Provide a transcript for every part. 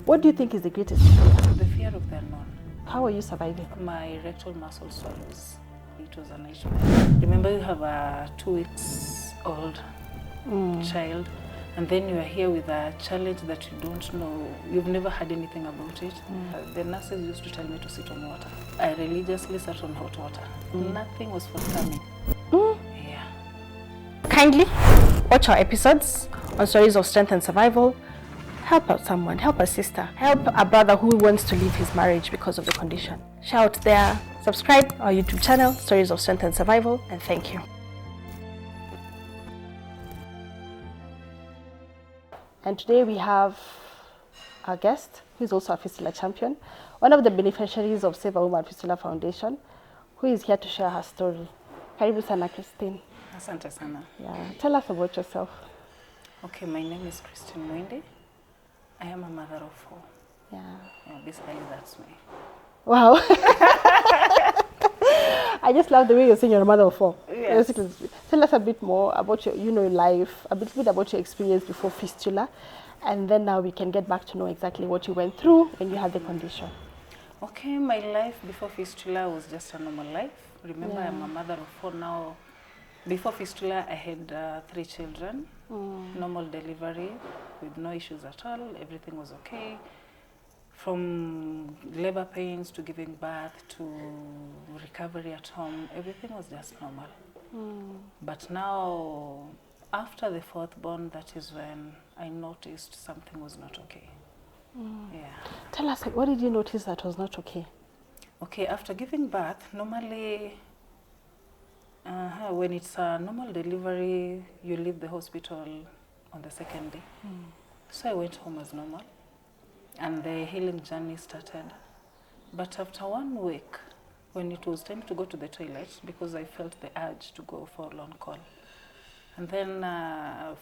What do you think is the greatest fear? The fear of the unknown. How are you surviving? My rectal muscle swallows. It was a nightmare. Remember, you have a 2 weeks old child, and then you are here with a challenge that you don't know, you've never had anything about it. The nurses used to tell me to sit on water. I religiously sat on hot water. Nothing was forthcoming. Yeah. Kindly watch our episodes on stories of strength and survival. Help out someone, help a sister, help a brother who wants to leave his marriage because of the condition. Shout there, subscribe our YouTube channel, Stories of Strength and Survival, and thank you. And today we have our guest, who is also a Fistula champion, one of the beneficiaries of Save a Woman Fistula Foundation, who is here to share her story. Karibu sana, Christine. Asante sana. Yeah, tell us about yourself. Okay, my name is Muindi. I am a mother of 4. Yeah. Basically that's me. Wow. I just love the way you're saying you're a mother of 4. Yes. Tell us a bit more about your, life, a bit about your experience before Fistula, and then now we can get back to know exactly what you went through when you had the condition. Okay, my life before Fistula was just a normal life. Remember, I'm a mother of 4 now. Before Fistula, I had 3 children, normal delivery with no issues at all. Everything was okay. From labor pains to giving birth to recovery at home, everything was just normal. But now, after the 4th born, that is when I noticed something was not okay. Yeah. Tell us, what did you notice that was not okay? Okay, after giving birth, normally, when it's a normal delivery, you leave the hospital on the 2nd day. So I went home as normal, and the healing journey started. But after 1 week, when it was time to go to the toilet, because I felt the urge to go for a long call, and then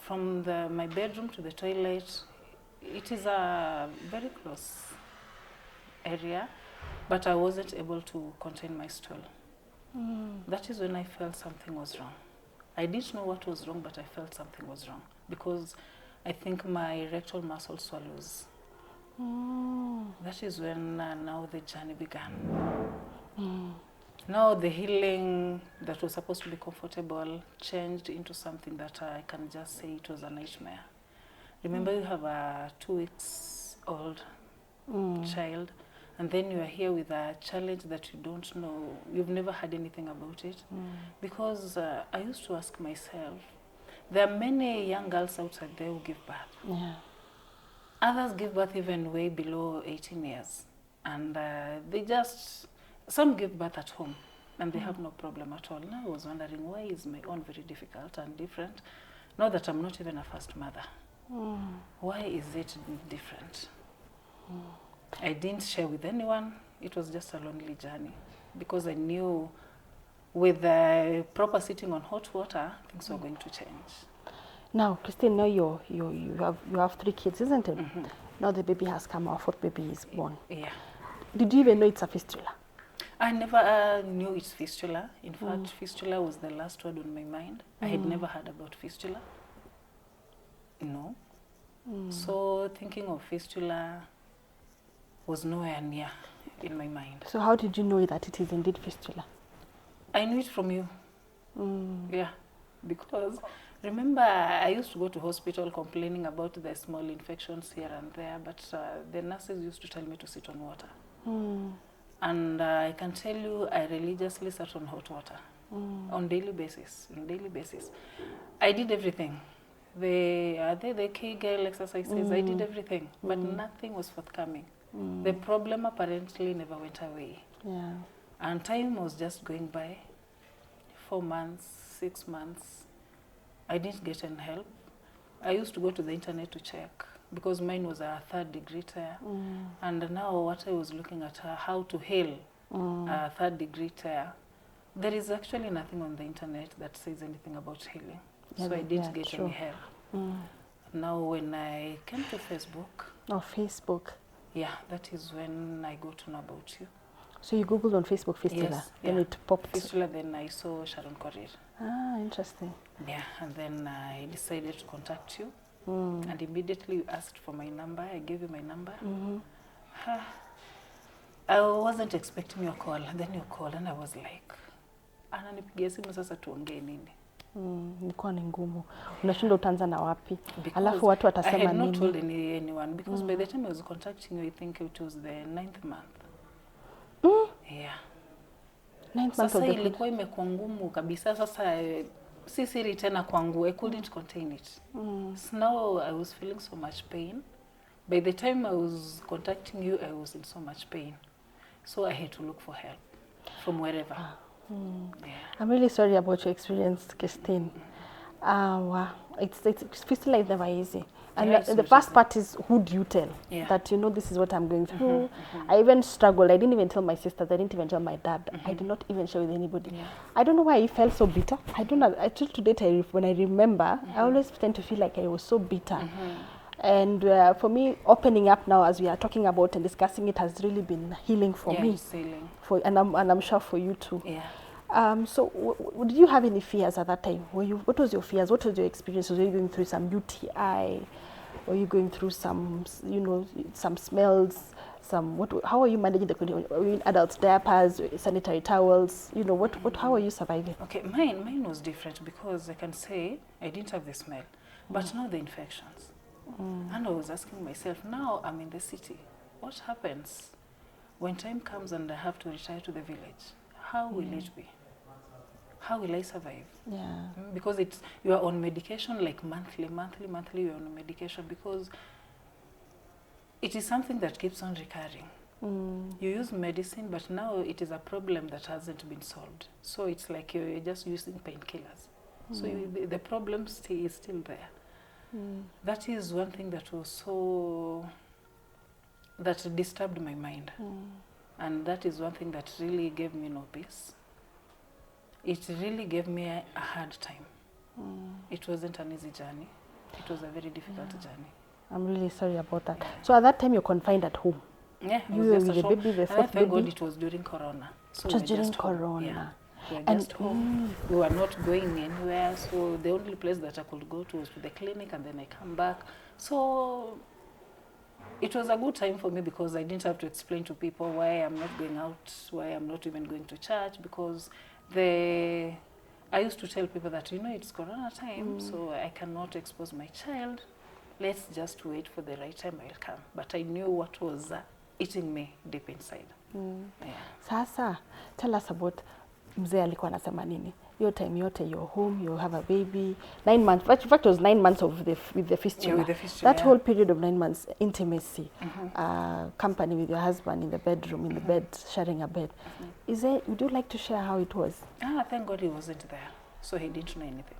from my bedroom to the toilet, it is a very close area, but I wasn't able to contain my stool. That is when I felt something was wrong. I didn't know what was wrong, but I felt something was wrong because I think my rectal muscle swallows. That is when now the journey began. Now the healing that was supposed to be comfortable changed into something that I can just say it was a nightmare. Remember, you have a 2 weeks old child, and then you are here with a challenge that you don't know, you've never had anything about it. Because I used to ask myself, there are many young girls outside there who give birth. Yeah. Others give birth even way below 18 years. And some give birth at home, and they have no problem at all. Now I was wondering, why is my own very difficult and different? Now that I'm not even a first mother. Why is it different? I didn't share with anyone. It was just a lonely journey because I knew with the proper sitting on hot water, things were going to change. Now, Christine, now you have 3 kids, isn't it? Now the baby has come, our 4th baby is born. Yeah. Did you even know it's a fistula? I never knew it's fistula. In fact, fistula was the last word on my mind. I had never heard about fistula. No. So thinking of fistula was nowhere near in my mind. So how did you know that it is indeed fistula? I knew it from you. Yeah, because remember, I used to go to hospital complaining about the small infections here and there, but the nurses used to tell me to sit on water. And I can tell you, I religiously sat on hot water on daily basis. I did everything. The Kegel exercises, I did everything, but nothing was forthcoming. The problem apparently never went away. Yeah. And time was just going by. 4 months, 6 months. I didn't get any help. I used to go to the internet to check because mine was a 3rd degree tear. And now what I was looking at how to heal a 3rd degree tear. There is actually nothing on the internet that says anything about healing. Yeah, so I didn't get true. any help. Now when I came to Facebook. Oh, Facebook. Yeah, that is when I got to know about you. So you Googled on Facebook Fistula, Yes, then it popped. Fistula, then I saw Sharon Korir. Ah, interesting. Yeah, and then I decided to contact you. And immediately you asked for my number. I gave you my number. I wasn't expecting your call. And then you called and I was like, ananipigia simu sasa tuongee nini? Ilikuwa ni ngumu. Unashinda utaanza na wapi? Because Alafu watu watasema nini? I had not told anyone because by the time I was contacting you, I think it was the 9th month. Yeah. 9th month sasa of the ilikuwa imekuwa ngumu kabisa. Sasa si siri tena kwangu. I couldn't contain it. So now I was feeling so much pain. By the time I was contacting you, I was in so much pain. So I had to look for help from wherever. Yeah. I'm really sorry about your experience, Christine. Wow. It's Fistula is never easy. And Yeah, the first part is, who do you tell? Yeah. That, you know, this is what I'm going through. I even struggled. I didn't even tell my sisters. I didn't even tell my dad. I did not even share with anybody. Yeah. I don't know why I felt so bitter. I don't know. Till today, when I remember, I always tend to feel like I was so bitter. And for me, opening up now, as we are talking about and discussing it, has really been healing for me. It's healing. And I'm sure for you too. Yeah. So did you have any fears at that time? What was your fears? What was your experience? Were you going through some UTI? Were you going through some, you know, some smells? How are you managing the condition? Were you in adult diapers, sanitary towels? You know, how are you surviving? Okay, mine was different because I can say I didn't have the smell, but now the infections. And I was asking myself, now I'm in the city. What happens when time comes and I have to retire to the village? How will it be? How will I survive? Yeah. Because you are on medication like monthly, you're on medication because it is something that keeps on recurring. You use medicine, but now it is a problem that hasn't been solved. So it's like you're just using painkillers. So the problem is still there. That is one thing that that disturbed my mind. And that is one thing that really gave me no peace. It really gave me a hard time. It wasn't an easy journey. It was a very difficult journey. I'm really sorry about that. So at that time, you're confined at home. Yeah, You were with the home. baby, the And I fourth thank baby. God it was during Corona. So It was we were during just home. Corona. Yeah. We were just home. We were not going anywhere. So the only place that I could go to was to the clinic, and then I come back. So it was a good time for me because I didn't have to explain to people why I'm not going out, why I'm not even going to church, because I used to tell people that, you know, it's Corona time, so I cannot expose my child. Let's just wait for the right time, I'll come. But I knew what was eating me deep inside. Yeah. Sasa, tell us about mzee alikuwa anasema nini? Your time yote, you're home, you have a baby. 9 months. In fact, it was 9 months with the fistula. Yeah, with the fistula. That whole period of 9 months, intimacy, company with your husband in the bedroom, in the bed, sharing a bed. Would you like to share how it was? Thank God he wasn't there, so he didn't know anything.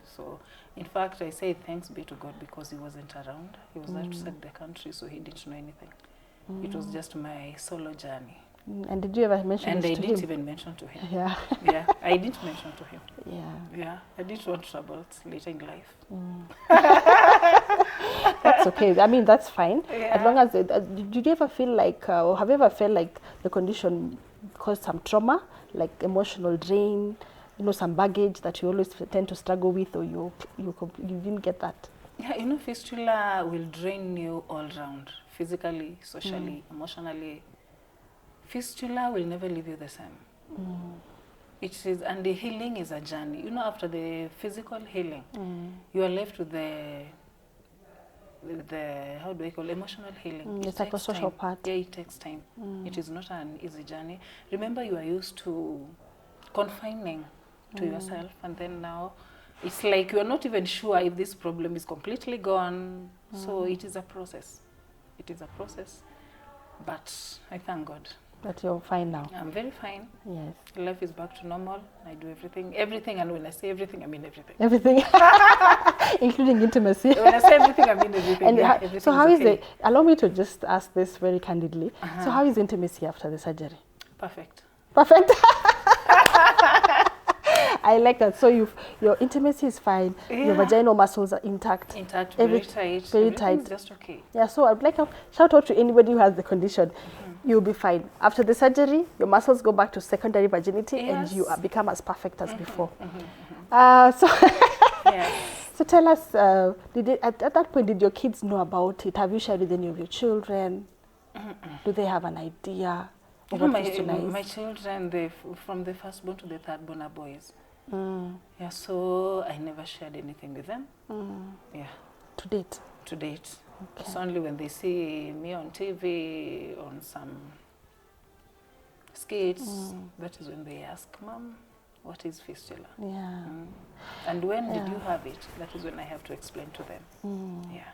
So, in fact, I say thanks be to God because he wasn't around. He was outside the country, so he didn't know anything. It was just my solo journey. And did you ever mention And this I to didn't him? even mention to him. Yeah. Yeah, I didn't mention to him. Yeah. Yeah, I didn't want trouble later in life. That's okay. I mean, that's fine. Yeah. As long as did you ever feel like, or have you ever felt like the condition caused some trauma, like emotional drain, you know, some baggage that you always tend to struggle with, or you didn't get that? Yeah, you know, fistula will drain you all round, physically, socially, emotionally. Fistula will never leave you the same. It is, and the healing is a journey. You know, after the physical healing, you are left with the how do I call emotional healing. The psychosocial part. Yeah, it takes time. It is not an easy journey. Remember, you are used to confining to yourself, and then now it's like you are not even sure if this problem is completely gone. So it is a process. It is a process. But I thank God. That you're fine now. I'm very fine. Yes. Life is back to normal. I do everything, and when I say everything, I mean everything. Everything, including intimacy. When I say everything, I mean everything. And yeah, everything so how is okay. it? Allow me to just ask this very candidly. So how is intimacy after the surgery? Perfect. Perfect. I like that. So your intimacy is fine. Yeah. Your vaginal muscles are intact. Intact, very tight. Very Everything's tight. just okay. Yeah. So I'd like to shout out to anybody who has the condition. You'll be fine. After the surgery, your muscles go back to secondary virginity, Yes. and you become as perfect as before. So. Yes. So tell us, at that point, did your kids know about it? Have you shared with any of your children? Do they have an idea of what fistula is? My children, from the firstborn to the thirdborn are boys. Yeah, so I never shared anything with them. Yeah. To date? To date. Okay. It's only when they see me on TV, on some skits, that is when they ask, Mom, what is fistula? Yeah. And when did you have it? That is when I have to explain to them. Yeah.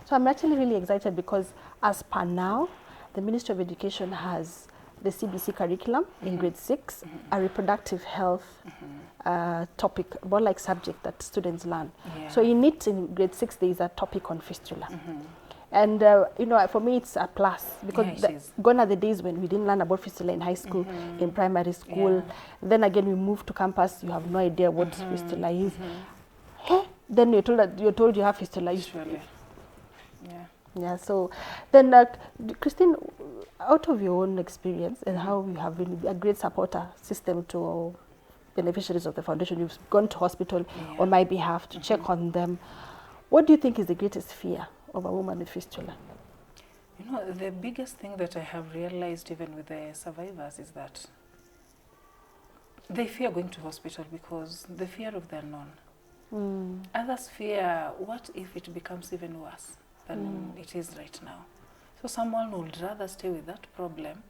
So I'm actually really excited because as per now, the Ministry of Education has the CBC curriculum in grade 6, a reproductive health topic, more like subject that students learn. Yeah. So in it, in grade 6, there is a topic on fistula. And, you know, for me, it's a plus because gone are the days when we didn't learn about fistula in high school, in primary school. Yeah. Then again, we moved to campus, you have no idea what fistula is. Hey, then you're told you have fistula. Surely. Yeah. Yeah, so then, Christine, out of your own experience and how you have been a great supporter system to beneficiaries of the foundation, you've gone to hospital on my behalf to check on them. What do you think is the greatest fear of a woman with fistula? You know, the biggest thing that I have realized even with the survivors is that they fear going to hospital because the fear of the unknown. Others fear, what if it becomes even worse than it is right now? So someone would rather stay with that problem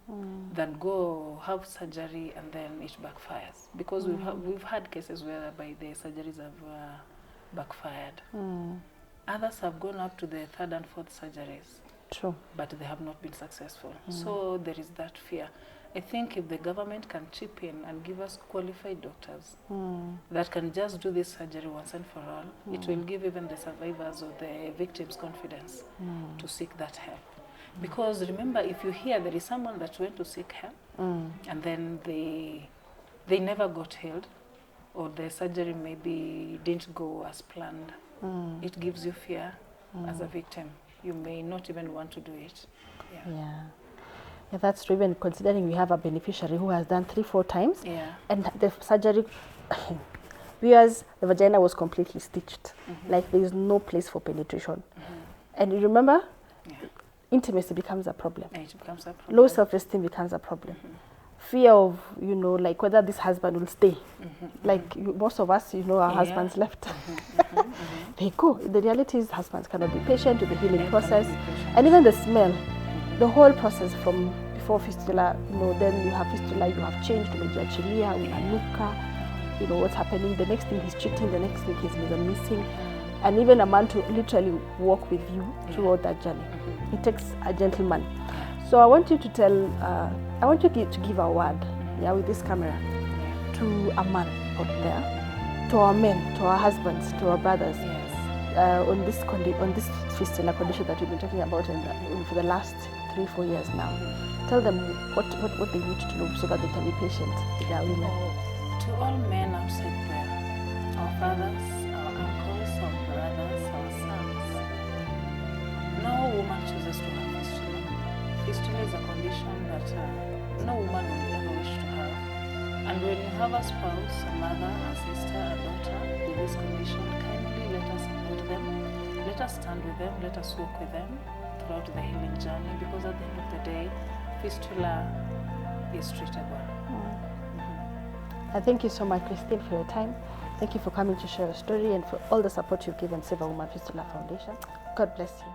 than go have surgery and then it backfires. Because we've had cases whereby the surgeries have backfired. Others have gone up to the 3rd and 4th surgeries. True. But they have not been successful. So there is that fear. I think if the government can chip in and give us qualified doctors that can just do this surgery once and for all, it will give even the survivors or the victims confidence to seek that help. Because remember, if you hear there is someone that went to seek help and then they never got healed, or the surgery maybe didn't go as planned, it gives you fear as a victim. You may not even want to do it. Yeah, that's true. Even considering we have a beneficiary who has done 3-4 times, and the surgery, whereas the vagina was completely stitched, like there is no place for penetration. And you remember, intimacy becomes a problem. It becomes a problem. Low self-esteem becomes a problem. Fear of, you know, like whether this husband will stay. Like most of us, you know, our husbands left. They go. The reality is husbands cannot be patient with the healing process. And even the smell, the whole process from before fistula, you know, then you have fistula, you have changed to mejachilia, unanuka, you know, what's happening. The next thing he's cheating, the next thing he's missing. And even a man to literally walk with you throughout that journey. It takes a gentleman. So I want you to tell, I want you to give a word, with this camera, to a man out there, to our men, to our husbands, to our brothers, on this fistula condition that we've been talking about for the last 3-4 years now. Tell them what they need to know so that they can be patient with their women. To all men outside there, our fathers, our uncles, our brothers, our sons, no woman chooses to have fistula. Fistula is a condition that no woman will ever wish to have. And when you have a spouse, a mother, a sister, a daughter with this condition, kindly let us support them. Let us stand with them. Let us walk with them throughout the healing journey, because at the end of the day, fistula is treatable. I thank you so much, Christine, for your time. Thank you for coming to share your story and for all the support you've given Save a Woman Fistula Foundation. God bless you.